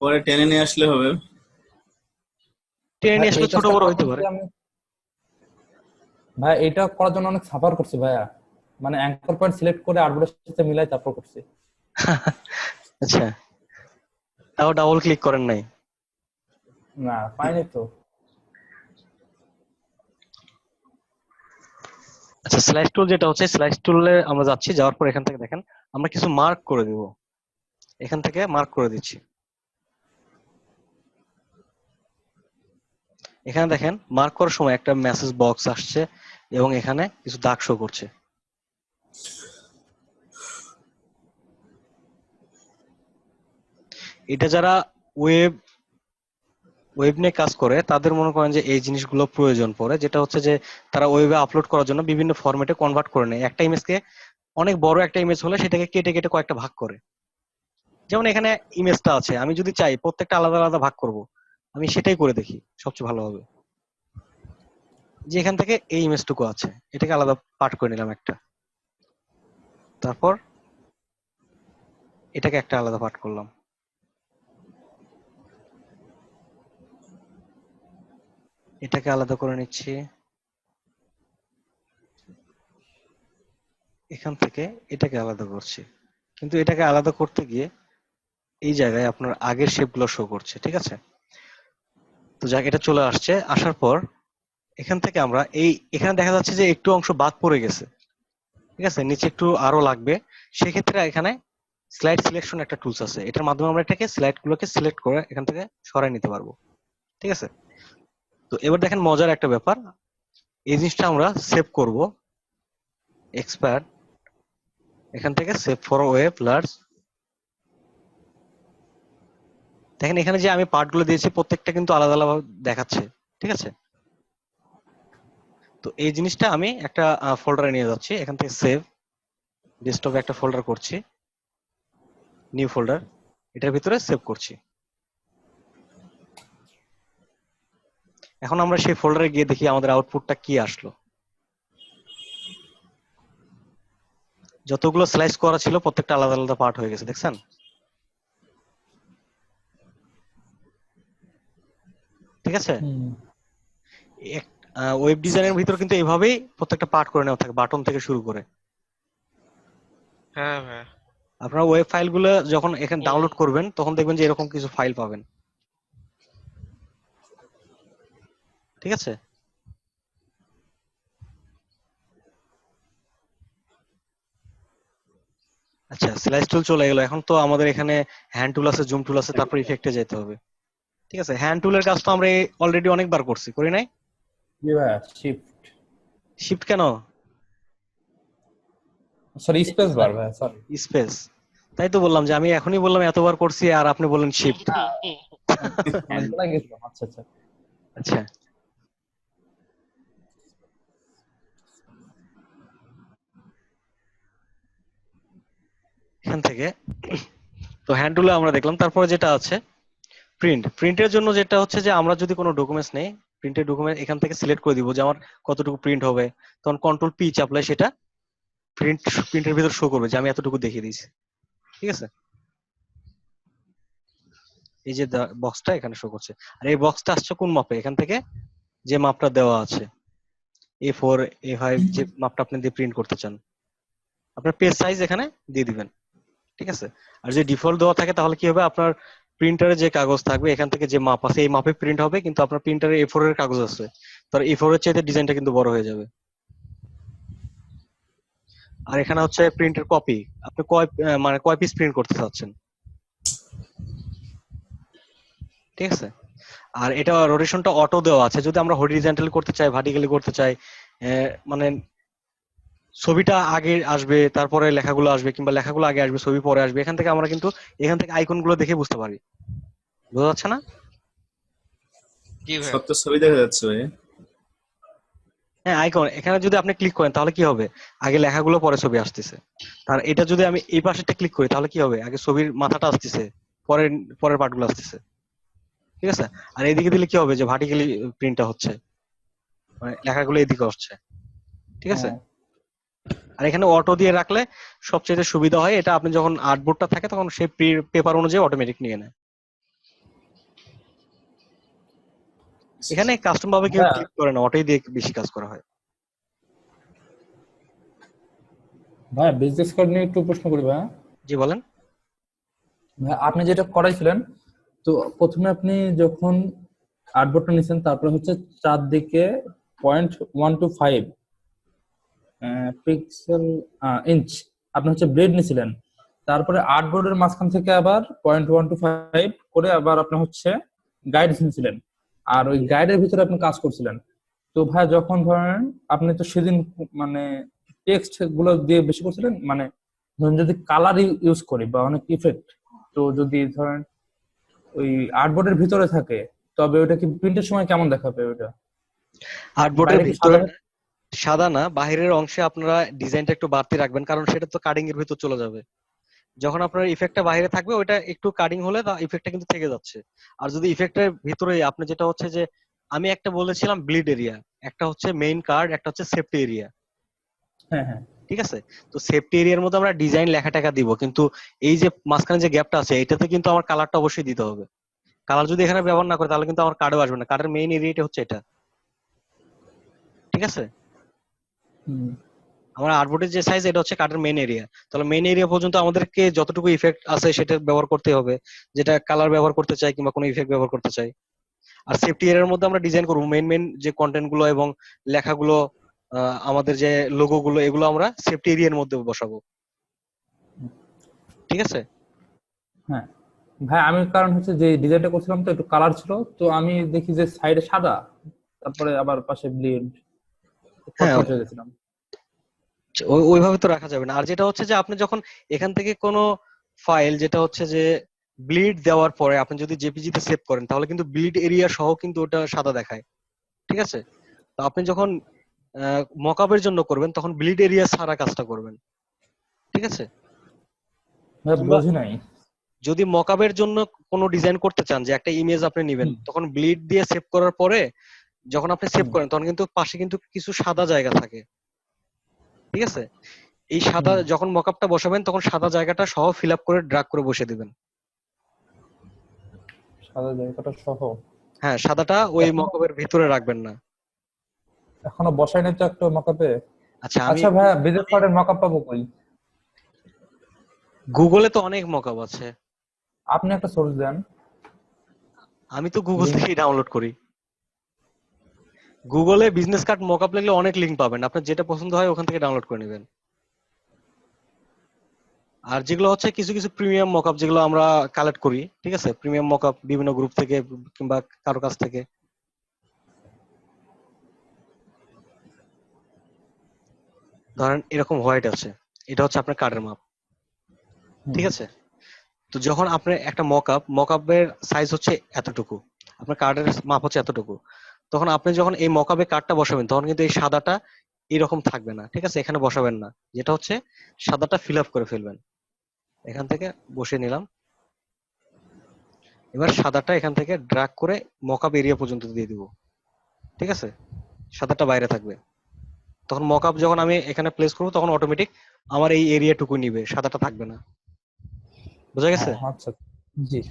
পরে টেনে নিয়ে আসলে হবে। টেনে ভাই নিয়ে আসলে এই ছোট কাজটা বড় করার হইতে জন্য পারে। কি আমি, ভাই এটা করার জন্য অনেক সাফার করছি ভাইয়া, মানে অ্যাঙ্কর পয়েন্ট সিলেক্ট করে আর্টবোর্ডের সাথে মিলাই তারপর করছি। আচ্ছা, তাও ডাবল ক্লিক করেন নাই? না পাইনি তো। আচ্ছা, স্লাইস টুল যেটা হচ্ছে, স্লাইস টুলে আমরা যাচ্ছি, যাওয়ার পর এখান থেকে দেখেন আমরা কিছু মার্ক করে দিব। এখান থেকে মার্ক করে দিচ্ছি। এখানে দেখেন মার্ক করার সময় একটা মেসেজ বক্স আসছে এবং এখানে কিছু দাগ শো করছে। এটা যারা ওয়েব ওয়েব নিয়ে কাজ করে তাদের মনে করেন যে এই জিনিসগুলো প্রয়োজন পড়ে, যেটা হচ্ছে যে তারা ওয়েবে আপলোড করার জন্য বিভিন্ন ফরম্যাটে কনভার্ট করে নেয়। একটা ইমেজকে, অনেক বড় একটা ইমেজ হলে সেটাকে কেটে কেটে কয়েকটা ভাগ করে। যেমন এখানে ইমেজটা আছে, আমি যদি চাই প্রত্যেকটা আলাদা আলাদা ভাগ করব, আমি সেটাই করে দেখি সবচেয়ে ভালো হবে। যে এখান থেকে এই ইমেজটুকু আছে, এটাকে আলাদা পার্ট করে নিলাম একটা, তারপর এটাকে একটা আলাদা পার্ট করলাম, এটাকে আলাদা করে নিচ্ছি। এখান থেকে এটাকে আলাদা করছি, কিন্তু এটাকে আলাদা করতে গিয়ে এই জায়গায় আপনার আগের শেপগুলো শো করছে, ঠিক আছে? তো যাক, এটা চলে আসছে। আসার পর এখান থেকে আমরা এখানে দেখা যাচ্ছে যে একটু অংশ বাদ পড়ে গেছে, ঠিক আছে, নিচে একটু আরো লাগবে। সেক্ষেত্রে এখানে স্লাইড সিলেকশন একটা টুলস আছে, এটার মাধ্যমে আমরা এটাকে স্লাইড গুলোকে সিলেক্ট করে এখান থেকে সরাই নিতে পারবো, ঠিক আছে? তো এবার দেখেন মজার একটা ব্যাপার, এই জিনিসটা আমরা সেভ করব, এক্সপায়ার, এখান থেকে সেভ ফর ওয়েব লার্জ। দেখেন এখানে যে আমি পার্ট গুলো দিয়েছি প্রত্যেকটা কিন্তু আলাদা আলাদা দেখাচ্ছে, ঠিক আছে? তো এই জিনিসটা আমি একটা ফোল্ডারে নিয়ে যাচ্ছি, এখান থেকে সেভ, ডেস্কটপে একটা ফোল্ডার করছি, নিউ ফোল্ডার, এটার ভিতরে সেভ করছি। এখন আমরা সেই ফোল্ডারে গিয়ে দেখি আমাদের আউটপুটটা কি আসলো। যতগুলো স্লাইস করা ছিল প্রত্যেকটা আলাদা আলাদা পার্ট হয়ে গেছে, দেখছেন? ঠিক আছে? ওয়েব ডিজাইনের ভিতর কিন্তু এইভাবেই প্রত্যেকটা পার্ট করে নেওয়া থাকে, বাটন থেকে শুরু করে। হ্যাঁ ভাইয়া। আপনারা ওয়েব ফাইলগুলো যখন এখানে ডাউনলোড করবেন তখন দেখবেন যে এরকম কিছু ফাইল পাবেন, ঠিক আছে? আচ্ছা, স্লাইস টুল চলে গেল। এখন তো আমাদের এখানে হ্যান্ড টুল আছে, জুম টুল আছে, তারপর ইফেক্টে যেতে হবে। ঠিক আছে, হ্যান্ড টুলের কাজ তো আমরা অলরেডি অনেকবার করছি, করি নাই? জি ভাইয়া, শিফট, শিফট কেন? সরি স্পেস বার ভাইয়া, সরি। স্পেস, তাই তো বললাম যে আমি এখনই বললাম এতবার করছি আর আপনি বললেন শিফট। আমি ভুলে গেছিলাম। আচ্ছা আচ্ছা। আচ্ছা, এখান থেকে তো হ্যান্ড টুলে আমরা দেখলাম। তারপরে যেটা আছে প্রিন্টের জন্য, যেটা হচ্ছে যে আমরা যদি কোনো ডকুমেন্টস নেই, প্রিন্টের ডকুমেন্ট এখান থেকে সিলেক্ট করে দিব যে আমার কতটুকু প্রিন্ট হবে, তখন কন্ট্রোল পি চাপলে সেটা প্রিন্টের ভিতর শো করবে যে আমি এতটুকু দেখিয়ে দিয়েছি। ঠিক আছে, এই যে বক্সটা এখানে শো করছে। আর এই বক্সটা আসছে কোন মাপে? এখান থেকে যে মাপটা দেওয়া আছে A4 A5, যে মাপটা আপনি দিয়ে প্রিন্ট করতে চান, আপনার পেজ সাইজ এখানে দিয়ে দিবেন। ঠিক আছে, আর যে ডিফল্ট দেওয়া থাকে তাহলে কি হবে, আপনার প্রিন্টারে যে কাগজ থাকবে এখান থেকে যে মাপ আছে এই মাপে প্রিন্ট হবে, কিন্তু আপনার প্রিন্টারে A4 এর কাগজ আছে, তার A4 এর চাইতে ডিজাইনটা কিন্তু বড় হয়ে যাবে। আর এখানে হচ্ছে প্রিন্টের কপি, আপনি কয় পিস প্রিন্ট করতে চাচ্ছেন। ঠিক আছে, আর এটা রোটেশনটা অটো দেওয়া আছে, যদি আমরা হরিজন্টাল করতে চাই, ভার্টিক্যালি করতে চাই, মানে ছবিটা আগে আসবে তারপরে লেখাগুলো আসবে, কিংবা লেখাগুলো আগে আসবে ছবি পরে আসবে, এখান থেকে আমরা কিন্তু এখান থেকে আইকন গুলো দেখে বুঝতে পারি। বোঝা যাচ্ছে না? জি ভাই। সব তো ছবি দেখা যাচ্ছে ভাই। হ্যাঁ, আইকন এখানে যদি আপনি ক্লিক করেন তাহলে কি হবে, আগে লেখাগুলো পরে ছবি আসতেছে। আর এটা যদি আমি এই পাশেটা ক্লিক করি তাহলে কি হবে, আগে ছবির মাথাটা আসতেছে, পরের পরের পার্টগুলো আসতেছে। ঠিক আছে, আর এইদিকে দিলে কি হবে, যে ভার্টিক্যালি প্রিন্টটা হচ্ছে, মানে লেখাগুলো এদিকে আসছে। ঠিক আছে, হ্যাঁ। আর এখানে অটো দিয়ে রাখলে সবচেয়ে সুবিধা হয়, এটা আপনি যখন আর্টবোর্ডটা থাকে তখন সেই পেপার অনুযায়ী অটোমেটিক নিয়ে নেয়। এখানে কাস্টম ভাবে কেউ ভাইয়া, ক্লিক করে না, অটোই দিয়ে বেশি কাজ করা হয়। ভাইয়া বিজনেস কার্ড নিয়ে একটু প্রশ্ন করি ভাইয়া। জি বলেন। ভাইয়া, আপনি যেটা করাইছিলেন, তো প্রথমে আপনি যখন আর্টবোর্ডটা নিছেন, তারপরে হচ্ছে চারদিকে 0.125 পিক্সেল ইঞ্চ আপনি হচ্ছে ব্লেড নিছিলেন, তারপরে আর্টবোর্ডের মাঝখান থেকে আবার 0.125 করে আবার আপনি হচ্ছে গাইড নিছিলেন, আর ওই গাইডের ভিতরে আপনি কাজ করছিলেন। তো ভাই যখন ধরেন আপনি তো সেদিন মানে টেক্সট গুলো দিয়ে বেশি করছিলেন, মানে ধরেন যদি কালার ইউজ করি বা অনেক ইফেক্ট, তো যদি ধরেন ওই আর্টবোর্ডের ভিতরে থাকে, তবে ওটা কি প্রিন্টের সময় কেমন দেখাবে ওটা? আর্টবোর্ডের বাইরে কি ভিতরে সাদা? সাদা না, বাহিরের অংশে আপনারা ডিজাইনটা একটু বাড়তি রাখবেন, কারণ সেটা তো কাটিং এর ভিতর চলে যাবে। যখন আপনার ইফেক্টটা বাইরে থাকবে ওইটা একটু কাটিং হলে ইফেক্টটা কিন্তু থেকে যাচ্ছে। আর যদি ইফেক্টের ভিতরে আপনি যেটা হচ্ছে যে আমি একটা বলেছিলাম ব্লিড এরিয়া, একটা হচ্ছে মেইন কার্ড, একটা হচ্ছে সেফটি এরিয়া। হ্যাঁ হ্যাঁ। ঠিক আছে, তো সেফটি এরিয়ার মধ্যে আমরা ডিজাইন লেখা টাকা দিব, কিন্তু এই যে মাঝখানে যে গ্যাপটা আছে এটাতে কিন্তু আমার কালারটা অবশ্যই দিতে হবে। কালার যদি এখানে ব্যবহার না করে তাহলে কিন্তু আমার কার্ডও আসবে না, কার্ডের মেইন এরিয়াটা হচ্ছে এটা। ঠিক আছে, হুম। আমার আর্টবোর্ডের যে সাইজ এটা হচ্ছে কার্ডের মেইন এরিয়া, তাহলে মেইন এরিয়া পর্যন্ত আমাদেরকে যতটুকু ইফেক্ট আছে সেটা ব্যবহার করতে হবে, যেটা কালার ব্যবহার করতে চাই কিংবা কোনো ইফেক্ট ব্যবহার করতে চাই। আর সেফটি এরিয়ার মধ্যে আমরা ডিজাইন করবো মেইন যে কন্টেন্ট গুলো এবং লেখাগুলো, আমাদের যে লোগো গুলো, এগুলো আমরা সেফটি এরিয়ার মধ্যে বসাবো। ঠিক আছে, হ্যাঁ ভাই, আমি কারণ হচ্ছে যে ডিজাইনটা করছিলাম তো একটু কালার ছিল, তো আমি দেখি যে সাইডে সাদা, তারপরে আবার পাশে ব্লিড, হ্যাঁ, কনফিউজ হয়ে গেছিলাম। ওইভাবে তো রাখা যাবে না। আর যেটা হচ্ছে যে আপনি যখন এখান থেকে কোনো ফাইল, যেটা হচ্ছে যে ব্লিড দেওয়ার পরে আপনি যদি জেপিজি তে সেভ করেন তাহলে কিন্তু ব্লিড এরিয়া সহ কিন্তু ওটা সাদা দেখায়। ঠিক আছে, তো আপনি যখন মকআপের জন্য করবেন তখন ব্লিড এরিয়া ছাড়া কাজটা করবেন। ঠিক আছে, ভাই কিংবা বুঝি নাই। যদি মকআপের জন্য কোনো ডিজাইন করতে চান, যে একটা ইমেজ আপনি নেবেন, হুম, তখন ব্লিড দিয়ে সেভ করার পরে যখন আপনি সেভ হুম, করেন তখন কিন্তু পাশে কিন্তু কিছু সাদা জায়গা থাকে। ঠিক আছে, এই সাদা হুম। যখন মকআপটা বসাবেন তখন সাদা জায়গাটা সহ ফিল আপ করে ড্রাগ করে বসে দিবেন। সাদা জায়গাটা সহ। হ্যাঁ, সাদাটা ওই এখনো মকআপের ভিতরে রাখবেন না। এখনো বসাই নাই তো একটা মকআপে। আচ্ছা, আমি আচ্ছা ভাইয়া, বিজনেস কার্ডের মকআপ পাবো কই? গুগলে তো অনেক মকআপ আছে। আপনি একটা সোর্স দেন। আমি তো গুগল Link- থেকেই ডাউনলোড করি। গুগলে বিজনেস কার্ড মকআপ লাগলে অনেক লিংক পাবেন, আপনার যেটা পছন্দ হয় ওখান থেকে ডাউনলোড করে নেবেন। আর যেগুলো হচ্ছে কিছু কিছু প্রিমিয়াম মকআপ যেগুলো আমরা কালেক্ট করি, ঠিক আছে, প্রিমিয়াম মকআপ বিভিন্ন গ্রুপ থেকে কিংবা কারো কাছ থেকে। ধরেন এরকম হোয়াইট আছে, এটা হচ্ছে আপনার কার্ডের মাপ, ঠিক আছে। তো যখন আপনার একটা মকআপের সাইজ হচ্ছে এতটুকু, আপনার কার্ডের মাপ হচ্ছে এতটুকু, তখন আপনি যখন এই মকআপে কার্ডটা বসাবেন তখন কিন্তু এই সাদাটা এরকম থাকবে না, ঠিক আছে, এখানে বসাবেন না, যেটা হচ্ছে সাদাটা ফিল আপ করে ফেলবেন। এখান থেকে বসিয়ে নিলাম। এবার সাদাটা এখান থেকে ড্র্যাগ করে মকআপ এরিয়া পর্যন্ত দিয়ে দিব, ঠিক আছে, সাদাটা বাইরে থাকবে। তখন মকআপ যখন আমি এখানে প্লেস করবো তখন অটোমেটিক আমার এই এরিয়াটুকু নিবে, সাদাটা থাকবে না। বুঝা গেছে? আচ্ছা, জি।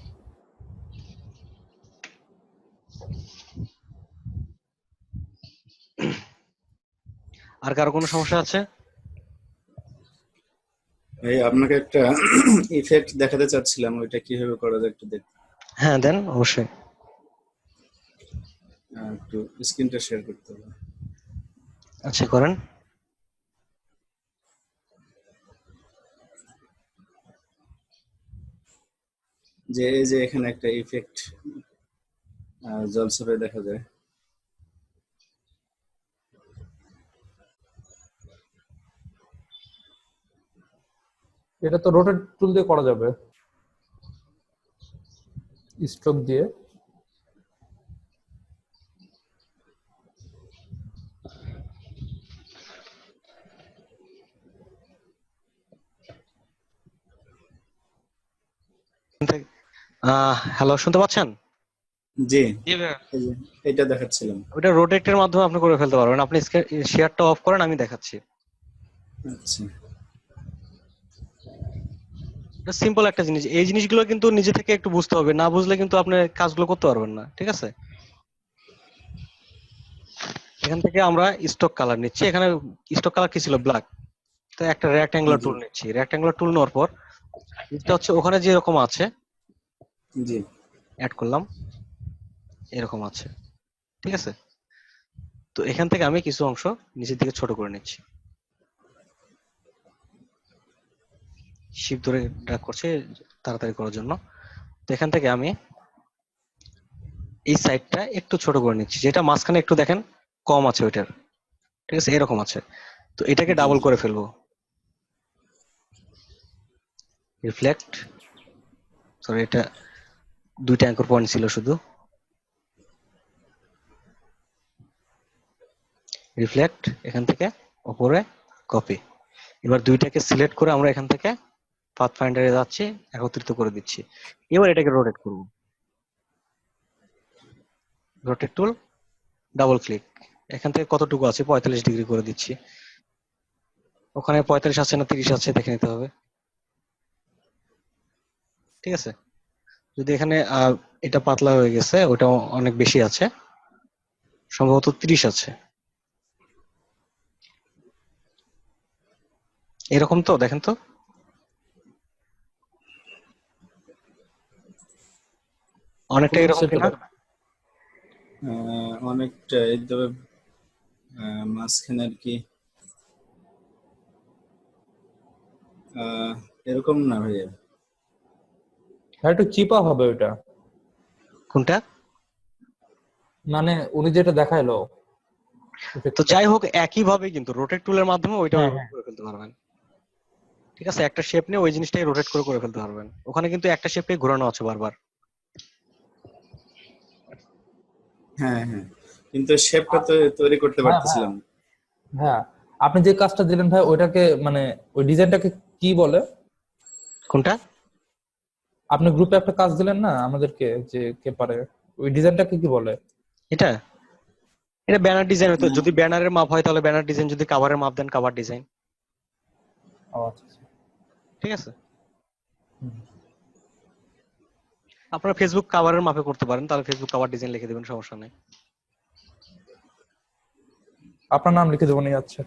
আর কারো কোনো সমস্যা আছে? ভাই আপনাকে একটা ইফেক্ট দেখাতে চাচ্ছিলাম, ওইটা কিভাবে করা যায় একটু দেখ। হ্যাঁ দেন, অবশ্যই। একটু স্ক্রিনটা শেয়ার করতে হবে। আচ্ছা করেন। যে এই যে এখানে একটা ইফেক্ট জলছাপে দেখা যায়। এটা তো রোটেট টুল দিয়ে করা যাবে, স্ট্রোক দিয়ে। হ্যালো, শুনতে পাচ্ছেন? জি, জি ভাইয়া। এই যে এটা দেখাচ্ছিলাম। ওটা রোটেটের মাধ্যমে আপনি করে ফেলতে পারবেন। আপনি শেয়ারটা অফ করেন, আমি দেখাচ্ছি। আচ্ছা, এটা সিম্পল একটা জিনিস, এই জিনিসগুলো কিন্তু নিজে থেকে একটু বুঝতে হবে, না বুঝলে কিন্তু আপনি কাজগুলো করতে পারবেন না, ঠিক আছে। এখান থেকে আমরা স্টক কালার নিচ্ছি, এখানে স্টক কালার কি ছিল, ব্ল্যাক। তো একটা রেক্ট্যাঙ্গুলার জি টুল নিচ্ছি, রেক্ট্যাঙ্গুলার টুল নেওয়ার পর এটা হচ্ছে ওখানে যেরকম আছে জি অ্যাড করলাম, এরকম আছে, ঠিক আছে। তো এখান থেকে আমি কিছু অংশ নিচের দিকে ছোট করে নিচ্ছি, শিপ ধরে ড্র্যাগ করছে তাড়াতাড়ি করার জন্য। তো এখান থেকে আমি এই সাইডটা একটু ছোট করে নিচ্ছি, যেটা মাঝখানে একটু দেখেন কম আছে ওইটার, ঠিক আছে, এরকম আছে। তো এটাকে জি ডাবল করে ফেলবো, রিফ্লেক্ট, সরি এটা দুইটা অ্যাঙ্কর পয়েন্ট ছিল শুধু, রিফ্লেক্ট, এখান থেকে উপরে কপি। এবার দুইটাকে সিলেক্ট করে আমরা এখান থেকে পাথ ফাইন্ডারে যাচ্ছি, একত্রিত করে দিচ্ছি। এবার এটাকে রোটেট করব, রোটেট টুল, ডাবল ক্লিক, এখান থেকে কতটুকু আছে 45 ডিগ্রি করে দিচ্ছি। ওখানে 45 আছে না 30 আছে দেখে নিতে হবে, ঠিক আছে। যদি এখানে এটা পাতলা হয়ে গেছে, ওটা অনেক বেশি আছে, সম্ভবত 30 আছে, এরকম তো দেখেন তো। অনেকটা এরকম কিনা? অনেকটাই, তবে মাঝখানে আর কি এরকম না ভাইয়া। হ্যাঁ, একটু চিপা হবে ওইটা, কোনটা? মানে উনি যেটা দেখাইলো তো effect-টা। যাই হোক, একই ভাবে কিন্তু রোটেট টুলের মাধ্যমে ওইটা হ্যাঁ, ওইভাবে হ্যাঁ। করে ফেলতে পারবেন, ঠিক আছে। একটা শেপ নিয়ে ওই জিনিসটাই রোটেট করে করে ফেলতে পারবেন, ওখানে কিন্তু একটা শেপে ঘোরানো আছে বারবার। হ্যাঁ হ্যাঁ, কিন্তু শেপটা তো তৈরি করতে হ্যাঁ, পারতেছিলাম না। হ্যাঁ, আপনি যে কাজটা দিলেন ভাই ওইটাকে মানে ওই ডিজাইনটাকে কি বলে? কোনটা? আপনি গ্রুপে একটা কাজ দিলেন না আমাদেরকে, যে কে পারে, ওই ডিজাইনটাকে কি বলে? এটা এটা ব্যানার ডিজাইন হতো, যদি ব্যানারের মাপ হয় তাহলে ব্যানার ডিজাইন, যদি কাভারের মাপ দেন কাভার ডিজাইন, ও আচ্ছা আচ্ছা। ঠিক আছে। হুম। আপনারা ফেসবুক কাভারের মাপে করতে পারেন, তাহলে ফেসবুক কাভার ডিজাইন লিখে দেবেন, সমস্যা নেই। আপনার নাম লিখে দেবো, নিয়ে যাচ্ছে।